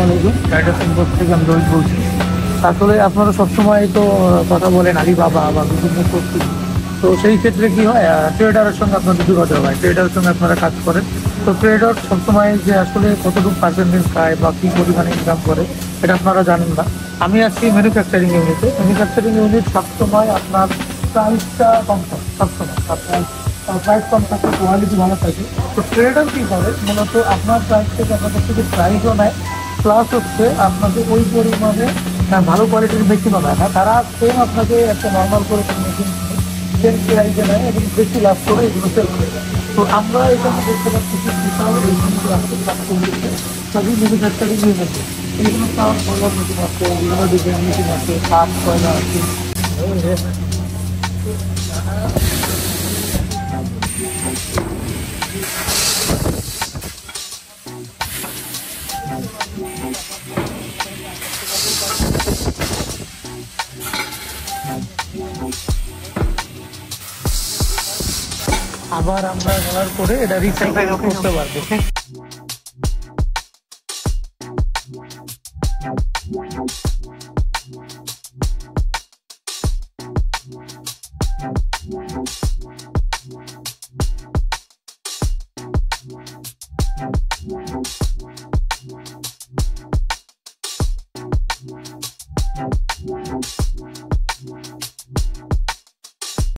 আলাইকুম, Titus import থেকে আমি রোহিত বলছি। আসলে আপনারা সবসময় তো কথা বলেন আলিবাবা বা বিভিন্ন শক্তি, তো সেই ক্ষেত্রে কি হয়, ট্রেডারের সঙ্গে আপনাদের যোগাযোগ হয়, ট্রেডারের সঙ্গে আপনারা কাজ করেন। তো ট্রেডার সবসময় যে আসলে কতটুকু পার্সেন্টেজ খায় বা কী পরিমাণে ইনকাম করে এটা আপনারা জানেন না। আমি আছি ম্যানুফ্যাকচারিং ইউনিটে। ম্যানুফ্যাকচারিং ইউনিট সবসময় আপনার প্রাইসটা কম থাকে, সবসময় আপনার প্রাইস কম থাকে, কোয়ালিটি ভালো থাকে। তো ট্রেডার কী করে, মূলত আপনার প্রাইস থেকে আপনাদের থেকে প্রাইসও নেয়, প্লাস হচ্ছে আপনাকে ওই পরিমাণে ভালো কোয়ালিটির মেশিনও নেয় না। তারা সেম আপনাকে একটা নর্মাল করে মেশিন সেম প্রাইসে নেয় এবং বেশি লাভ করে এগুলো সেল করে দেয়। তো আমরা এখানে দেখতে পাচ্ছি কি বিশাল এইগুলো আসছে কাজ করছে সবই ম্যানুফ্যাকচারিং ইউনিট। এইগুলো তার বলার মেশিন আছে, বিভিন্ন ডিজাইন মেশিন আছে, কাঠ কয়লা আছে। আবার আমরা ব্যবহার করে এটা রিসাইকেল করতে পারবো।